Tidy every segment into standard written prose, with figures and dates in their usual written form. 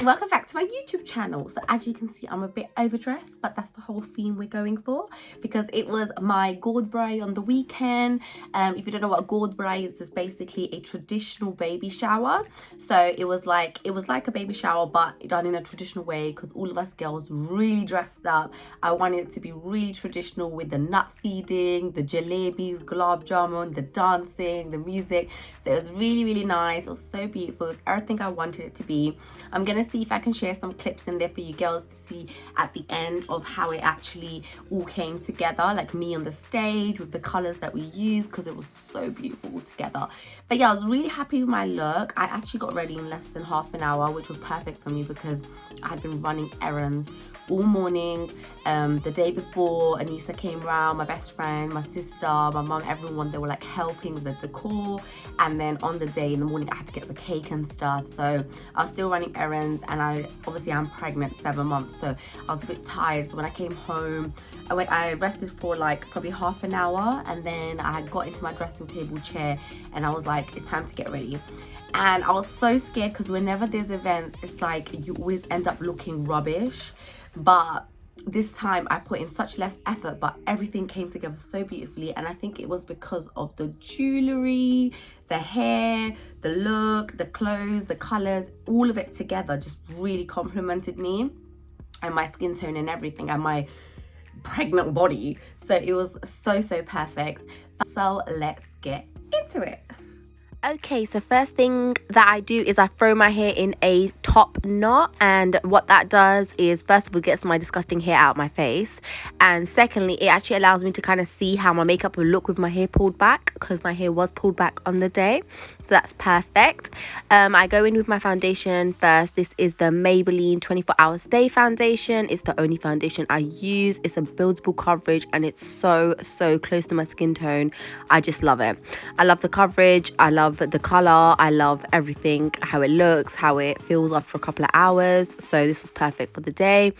Welcome back to my YouTube channel. So as you can see, I'm a bit overdressed, but that's the whole theme we're going for because it was my godhbharai on the weekend. If you don't know what godhbharai is, it's basically a traditional baby shower. So it was like a baby shower but done in a traditional way because all of us girls really dressed up. I wanted it to be really traditional with the nut feeding, the jalebis, gulab jamun, the dancing, the music. So it was really nice. It was so beautiful. It was everything I wanted it to be. I'm gonna see if I can share some clips in there for you girls to see at the end of how it actually all came together, like me on the stage with the colors that we used, because it was so beautiful all together. But yeah, I was really happy with my look. I actually got ready in less than half an hour, which was perfect for me because I had been running errands all morning. The day before, Anissa came around, my best friend, my sister, my mum, everyone, they were like helping with the decor. And then on the day in the morning, I had to get the cake and stuff. So I was still running errands, and obviously I'm pregnant, 7 months, so I was a bit tired. So when I came home, I rested for like probably half an hour, and then I had got into my dressing table chair and I was like, it's time to get ready. And I was so scared because whenever there's events, it's like you always end up looking rubbish. But this time I put in such less effort, but everything came together so beautifully. And I think it was because of the jewelry, the hair, the look, the clothes, the colors, all of it together just really complimented me and my skin tone and everything and my pregnant body. So it was so perfect. So let's get into it. Okay, so first thing that I do is I throw my hair in a top knot, and what that does is first of all gets my disgusting hair out of my face, and secondly it actually allows me to kind of see how my makeup will look with my hair pulled back, because my hair was pulled back on the day. So that's perfect. I go in with my foundation first. This is the Maybelline 24 Hour Stay foundation. It's the only foundation I use. It's a buildable coverage and it's so close to my skin tone. I just love it. I love the coverage, I love the color, I love everything, how it looks, how it feels after a couple of hours. So this was perfect for the day.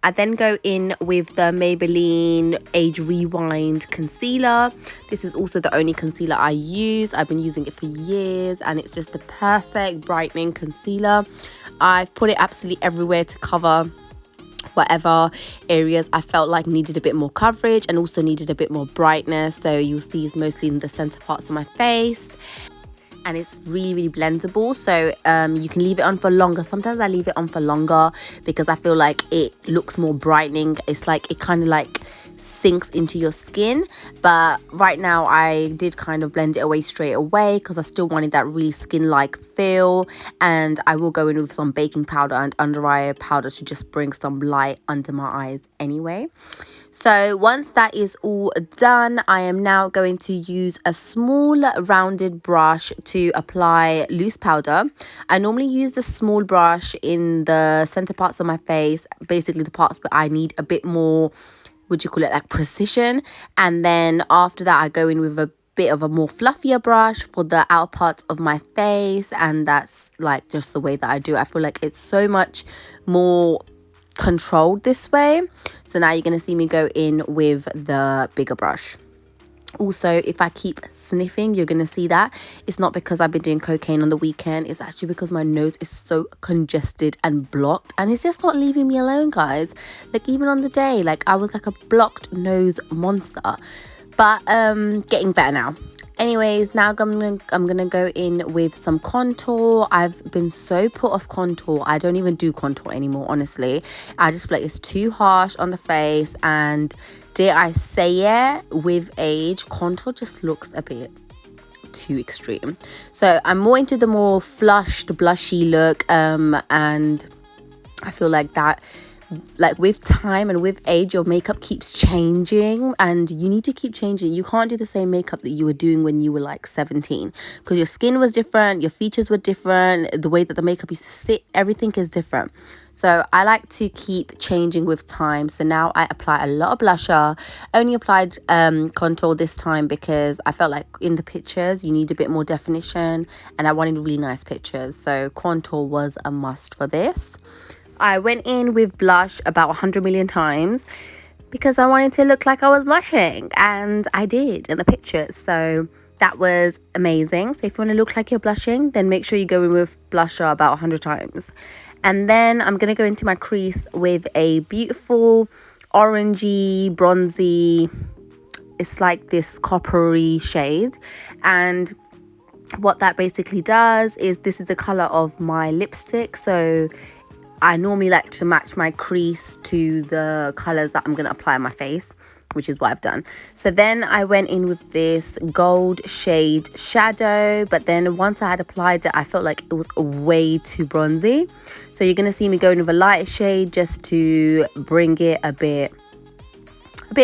I then go in with the Maybelline Age Rewind concealer. This is also the only concealer I use. I've been using it for years and it's just the perfect brightening concealer. I've put it absolutely everywhere to cover whatever areas I felt like needed a bit more coverage and also needed a bit more brightness. So you'll see it's mostly in the center parts of my face. And it's really blendable, so you can leave it on for longer. Sometimes I leave it on for longer because I feel like it looks more brightening. It's like it kind of like sinks into your skin, but right now I did kind of blend it away straight away because I still wanted that really skin-like feel. And I will go in with some baking powder and under eye powder to just bring some light under my eyes anyway. So once that is all done, I am now going to use a small rounded brush to apply loose powder. I normally use a small brush in the center parts of my face, basically the parts where I need a bit more, would you call it, like precision. And then after that, I go in with a bit of a more fluffier brush for the outer parts of my face. And that's like just the way that I do it. I feel like it's so much more controlled this way. So now you're going to see me go in with the bigger brush. Also, if I keep sniffing, you're going to see that it's not because I've been doing cocaine on the weekend. It's actually because my nose is so congested and blocked, and it's just not leaving me alone, guys. Like even on the day, like I was like a blocked nose monster, but getting better now. Anyways, now I'm gonna go in with some contour. I've been so put off contour. I don't even do contour anymore, honestly. I just feel like it's too harsh on the face, and dare I say it, with age, contour just looks a bit too extreme. So I'm more into the more flushed, blushy look, and I feel like that, like with time and with age, your makeup keeps changing and you need to keep changing. You can't do the same makeup that you were doing when you were like 17 because your skin was different, your features were different, the way that the makeup used to sit, everything is different. So I like to keep changing with time. So now I apply a lot of blusher. Only applied contour this time because I felt like in the pictures you need a bit more definition and I wanted really nice pictures. So contour was a must for this. I went in with blush about 100 million times because I wanted to look like I was blushing, and I did in the pictures. So that was amazing. So if you want to look like you're blushing, then make sure you go in with blusher about 100 times. And then I'm going to go into my crease with a beautiful orangey, bronzy, it's like this coppery shade. And what that basically does is, this is the color of my lipstick. So I normally like to match my crease to the colors that I'm going to apply on my face, which is what I've done. So then I went in with this gold shade shadow, but then once I had applied it, I felt like it was way too bronzy. So you're going to see me going with a lighter shade just to bring it a bit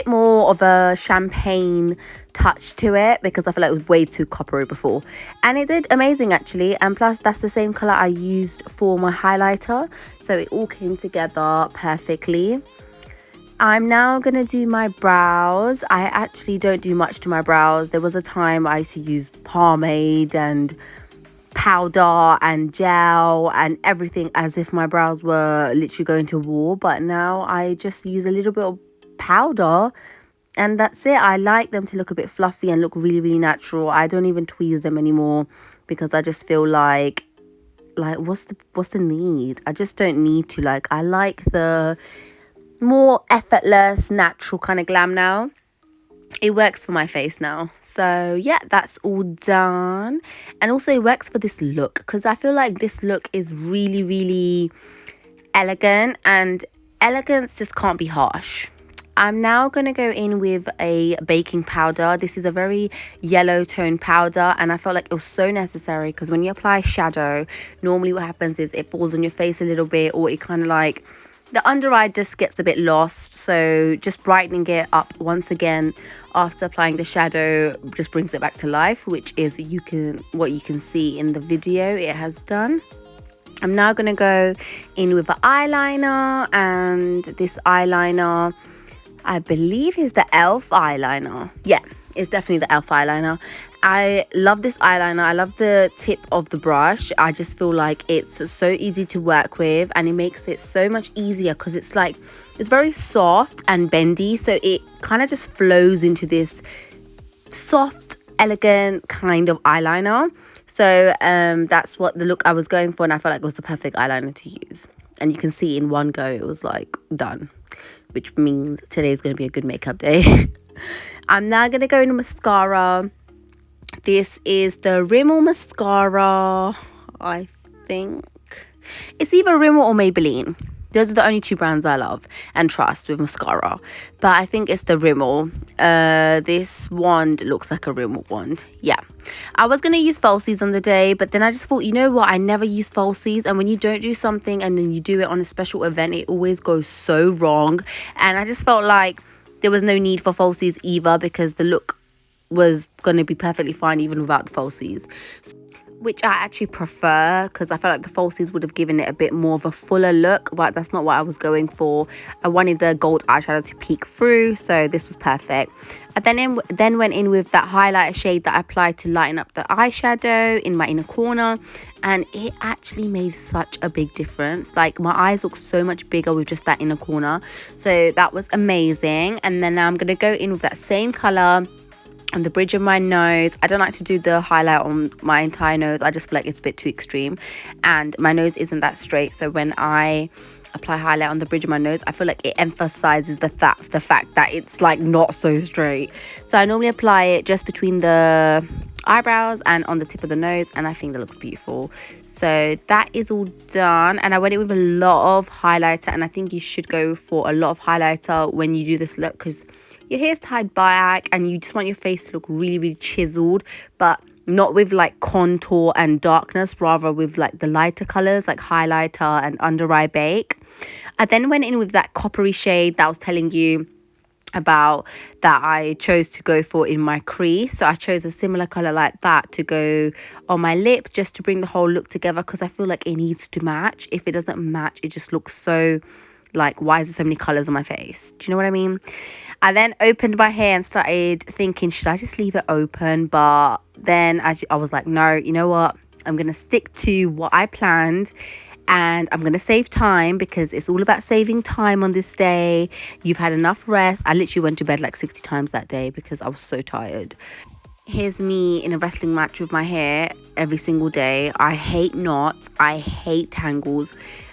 more of a champagne touch to it, because I feel like it was way too coppery before, and it did amazing actually. And plus that's the same color I used for my highlighter, so it all came together perfectly. I'm now gonna do my brows. I actually don't do much to my brows. There was a time I used to use pomade and powder and gel and everything as if my brows were literally going to war, but now I just use a little bit of powder and that's it. I like them to look a bit fluffy and look really, really natural. I don't even tweeze them anymore because I just feel like what's the need? I just don't need to. Like, I like the more effortless, natural kind of glam now. It works for my face now. So yeah, that's all done. And also it works for this look, because I feel like this look is really, really elegant, and elegance just can't be harsh. I'm now going to go in with a baking powder. This is a very yellow tone powder, and I felt like it was so necessary, because when you apply shadow, normally what happens is it falls on your face a little bit, or it kind of like, the under eye just gets a bit lost. So just brightening it up once again after applying the shadow just brings it back to life, which is what you can see in the video it has done. I'm now going to go in with an eyeliner, and this eyeliner I believe is the e.l.f. eyeliner. Yeah, it's definitely the e.l.f. eyeliner. I love this eyeliner. I love the tip of the brush. I just feel like it's so easy to work with, and it makes it so much easier because it's very soft and bendy, so it kind of just flows into this soft, elegant kind of eyeliner. So that's what the look I was going for, and I felt like it was the perfect eyeliner to use. And you can see in one go it was like done, which means today's going to be a good makeup day. I'm now going to go into mascara. This is the Rimmel mascara, I think. It's either Rimmel or Maybelline. Those are the only two brands I love and trust with mascara. But I think it's the Rimmel. This wand looks like a Rimmel wand. Yeah. I was going to use falsies on the day, but then I just thought, you know what? I never use falsies. And when you don't do something and then you do it on a special event, it always goes so wrong. And I just felt like there was no need for falsies either, because the look was going to be perfectly fine even without the falsies, which I actually prefer, because I felt like the falsies would have given it a bit more of a fuller look, but that's not what I was going for. I wanted the gold eyeshadow to peek through, so this was perfect. I then went in with that highlighter shade that I applied to lighten up the eyeshadow in my inner corner, and it actually made such a big difference. Like, my eyes look so much bigger with just that inner corner, so that was amazing. And then now I'm going to go in with that same color on the bridge of my nose. I don't like to do the highlight on my entire nose. I just feel like it's a bit too extreme, and my nose isn't that straight, so when I apply highlight on the bridge of my nose, I feel like it emphasizes the fact that it's like not so straight. So I normally apply it just between the eyebrows and on the tip of the nose, and I think that looks beautiful. So that is all done, and I went in with a lot of highlighter, and I think you should go for a lot of highlighter when you do this look, because your hair's tied back and you just want your face to look really, really chiseled, but not with like contour and darkness, rather with like the lighter colors like highlighter and under eye bake. I then went in with that coppery shade that I was telling you about, that I chose to go for in my crease. So I chose a similar color like that to go on my lips, just to bring the whole look together, because I feel like it needs to match. If it doesn't match, it just looks so like, why is there so many colors on my face? Do you know what I mean? I then opened my hair and started thinking, should I just leave it open? But then I was like, no, you know what? I'm going to stick to what I planned, and I'm going to save time, because it's all about saving time on this day. You've had enough rest. I literally went to bed like 60 times that day because I was so tired. Here's me in a wrestling match with my hair every single day. I hate knots. I hate tangles.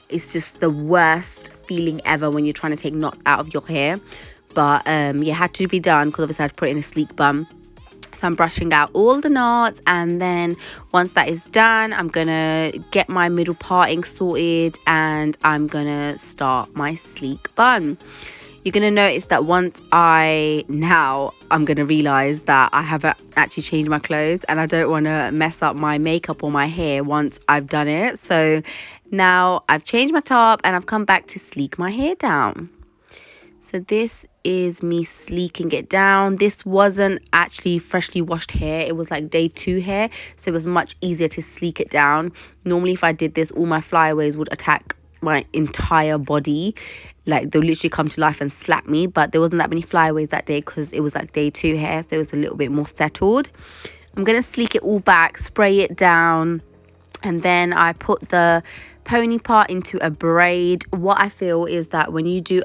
It's just the worst feeling ever when you're trying to take knots out of your hair. But it had to be done because obviously I had to put it in a sleek bun. So I'm brushing out all the knots, and then once that is done, I'm gonna get my middle parting sorted and I'm gonna start my sleek bun. You're gonna notice that I'm gonna realize that I haven't actually changed my clothes, and I don't want to mess up my makeup or my hair once I've done it. So now I've changed my top and I've come back to sleek my hair down. So this is me sleeking it down. This wasn't actually freshly washed hair. It was like day 2 hair. So it was much easier to sleek it down. Normally if I did this, all my flyaways would attack my entire body. Like they'll literally come to life and slap me. But there wasn't that many flyaways that day because it was like day 2 hair. So it was a little bit more settled. I'm going to sleek it all back, spray it down. And then I put the pony part into a braid. What I feel is that when you do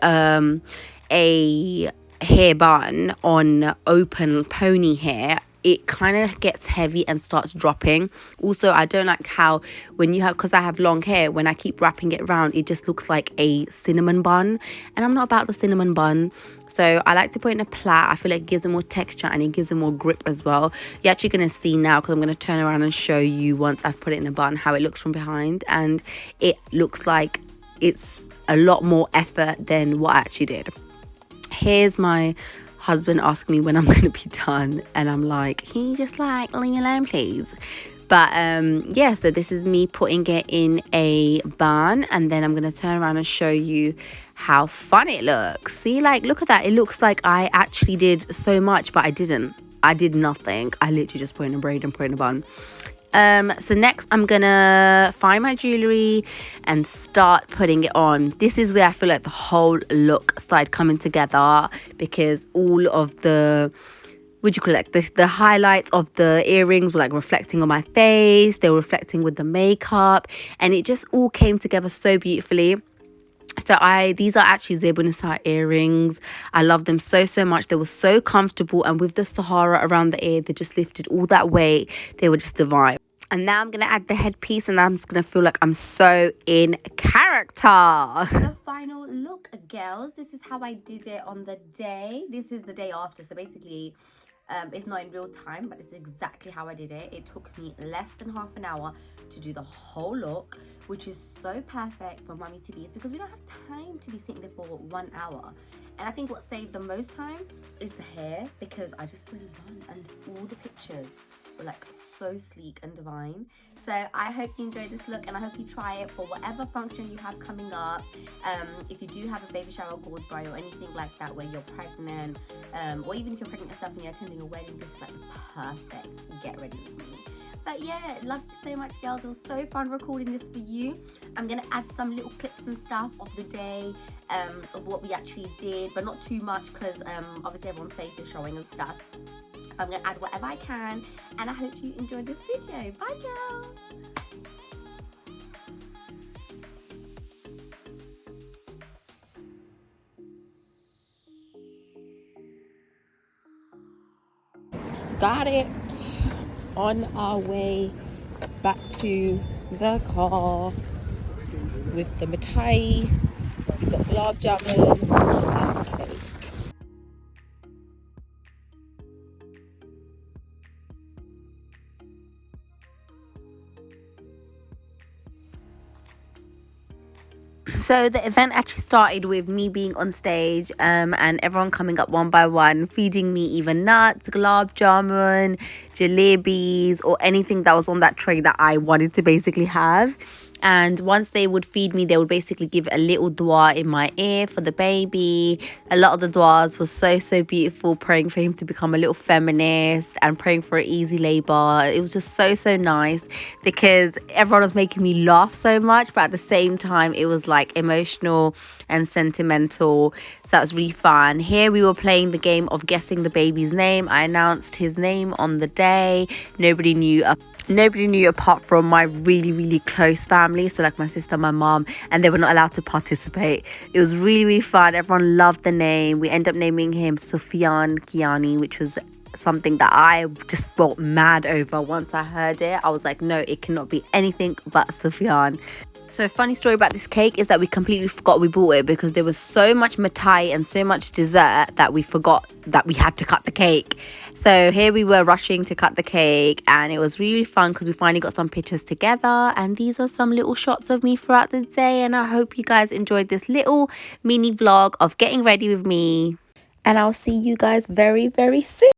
a hair bun on open pony hair, it kind of gets heavy and starts dropping. Also, I don't like how because I have long hair, when I keep wrapping it around, it just looks like a cinnamon bun, and I'm not about the cinnamon bun. So I like to put it in a plait. I feel like it gives it more texture and it gives it more grip as well. You're actually going to see now, because I'm going to turn around and show you once I've put it in a bun how it looks from behind, and it looks like it's a lot more effort than what I actually did. Here's my husband asking me when I'm going to be done, and I'm like, can you just like leave me alone please? But yeah, so this is me putting it in a bun, and then I'm going to turn around and show you how fun it looks. See, like, look at that. It looks like I actually did so much, but I didn't. I did nothing. I literally just put in a braid and put in a bun. So next I'm gonna find my jewelry and start putting it on. This is where I feel like the whole look started coming together, because all of the the highlights of the earrings were like reflecting on my face. They were reflecting with the makeup, and it just all came together so beautifully. So these are actually Zebra earrings. I love them so much. They were so comfortable, and with the Sahara around the ear, they just lifted all that weight. They were just divine. And now I'm going to add the headpiece, and I'm just going to feel like I'm so in character. The final look, girls. This is how I did it on the day. This is the day after. So basically, it's not in real time, but it's exactly how I did it. It took me less than half an hour to do the whole look, which is so perfect for mummy to be's, because we don't have time to be sitting there for 1 hour. And I think what saved the most time is the hair, because I just put it on and all the pictures were like so sleek and divine. So I hope you enjoyed this look, and I hope you try it for whatever function you have coming up. If you do have a baby shower, godhbharai, or anything like that where you're pregnant, or even if you're pregnant yourself and you're attending a wedding, this is like perfect get ready with me. But yeah, love you so much, girls. It was so fun recording this for you. I'm gonna add some little clips and stuff of the day, of what we actually did, but not too much, because obviously everyone's face is showing and stuff. I'm gonna add whatever I can, and I hope you enjoyed this video. Bye, girls. Got it. On our way back to the car with the mithai. We've got gulab jamun and cake. So the event actually started with me being on stage, and everyone coming up one by one, feeding me either nuts, gulab jamun, jalebis, or anything that was on that tray that I wanted to basically have. And once they would feed me, they would basically give a little dua in my ear for the baby. A lot of the duas was so beautiful, praying for him to become a little feminist and praying for an easy labor. It was just so nice, because everyone was making me laugh so much, but at the same time it was like emotional and sentimental. So that was really fun. Here we were playing the game of guessing the baby's name. I announced his name on the day. Nobody knew apart from my really close family, so like my sister, my mom, and they were not allowed to participate. It was really fun. Everyone loved the name. We ended up naming him Sufyan Kiani, which was something that I just felt mad over once I heard it. I was like, no, it cannot be anything but Sufyan. So funny story about this cake is that we completely forgot we bought it because there was so much mithai and so much dessert that we forgot that we had to cut the cake. So here we were rushing to cut the cake, and it was really fun because we finally got some pictures together. And these are some little shots of me throughout the day, and I hope you guys enjoyed this little mini vlog of getting ready with me. And I'll see you guys very, very soon.